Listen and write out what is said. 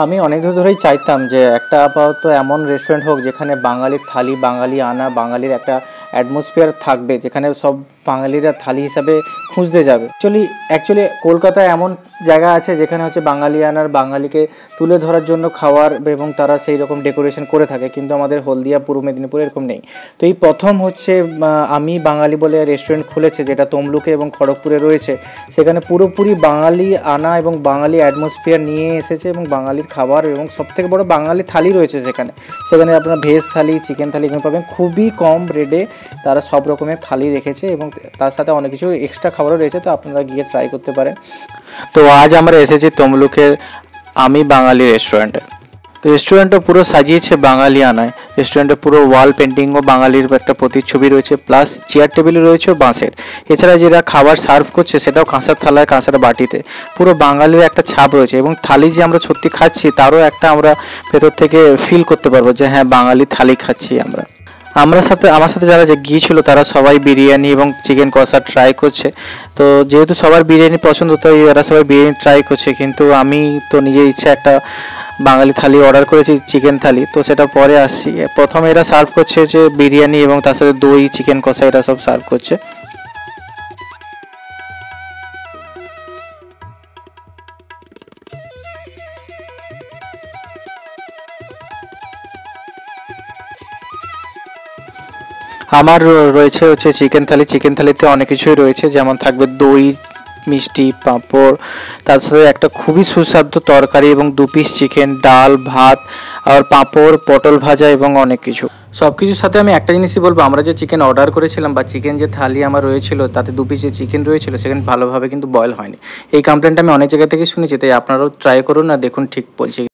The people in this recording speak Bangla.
আমি অনেক দিন ধরেই চাইতাম যে একটা আপাতত এমন রেস্টুরেন্ট হোক যেখানে বাঙালির থালি, বাঙালি আনা, বাঙালির একটা অ্যাটমসফিয়ার থাকবে, যেখানে সব বাঙালিরা থালি হিসাবে খুঁজতে যাবে। অ্যাকচুয়ালি কলকাতায় এমন জায়গা আছে যেখানে হচ্ছে বাঙালি আনার, বাঙালিকে তুলে ধরার জন্য খাওয়ার এবং তারা সেই রকম ডেকোরেশন করে থাকে, কিন্তু আমাদের হলদিয়া, পূর্ব মেদিনীপুরে এরকম নেই। তো এই প্রথম হচ্ছে আমি বাঙালি বলে রেস্টুরেন্ট খুলেছে, যেটা তমলুকে এবং খড়গপুরে রয়েছে। সেখানে পুরোপুরি বাঙালি আনা এবং বাঙালি অ্যাটমসফিয়ার নিয়ে এসেছে, এবং বাঙালির খাবার এবং সবথেকে বড় বাঙালি থালি রয়েছে সেখানে। সেখানে আপনারা ভেজ থালি, চিকেন থালি এখানে পাবেন খুবই কম রেটে। তারা সব রকমের থালি রেখেছে এবং তার সাথে অনেক কিছু এক্সট্রা খাবারও রয়েছে, তো আপনারা গিয়ে ট্রাই করতে পারেন। তো আজ আমরা এসেছি তমলুকের আমি বাঙালি রেস্টুরেন্টে। রেস্টুরেন্টটা পুরো সাজিয়েছে বাঙালি আনায়। রেস্টুরেন্টে পুরো ওয়াল পেন্টিংও বাঙালির একটা প্রতিচ্ছবি রয়েছে, প্লাস চেয়ার টেবিল রয়েছে বাঁশের। এছাড়া যেটা খাবার সার্ভ করছে সেটাও কাঁসার থালায়, কাঁসার বাটিতে। পুরো বাঙালির একটা ছাপ রয়েছে, এবং থালি যে আমরা সত্যি খাচ্ছি তারও একটা আমরা ভেতর থেকে ফিল করতে পারবো যে হ্যাঁ, বাঙালি থালি খাচ্ছি আমরা। আমার সাথে যারা গিয়েছিল তারা সবাই বিরিয়ানি এবং চিকেন কষা ট্রাই করছে। তো যেহেতু সবার বিরিয়ানি পছন্দ, তাই এরা সবাই বিরিয়ানি ট্রাই করছে, কিন্তু আমি তো নিজের ইচ্ছা একটা বাঙালি থালি অর্ডার করেছি, চিকেন থালি, তো সেটা পরে আসছি। প্রথমে এরা সার্ভ করছে যে বিরিয়ানি এবং তার সাথে দই, চিকেন কষা এরা সব সার্ভ করছে। আমার রয়েছে হচ্ছে চিকেন থালি। চিকেন থালিতে অনেক কিছুই রয়েছে, যেমন থাকবে দই, মিষ্টি, পাঁপড়, তার সাথে একটা খুবই সুস্বাদু তরকারি এবং 2 পিস চিকেন, ডাল, ভাত, আর পাঁপড়, পটল ভাজা এবং অনেক কিছু। সব কিছুর সাথে আমি একটা জিনিসই বলবো, আমরা যে চিকেন অর্ডার করেছিলাম বা চিকেন যে থালি আমার রয়েছিল, তাতে 2 পিস যে চিকেন রয়েছিল সেখানে ভালোভাবে কিন্তু বয়েল হয়নি। এই কমপ্লেনটা আমি অনেক জায়গা থেকে শুনেছি, তাই আপনারাও ট্রাই করুন না, দেখুন ঠিক বলছি।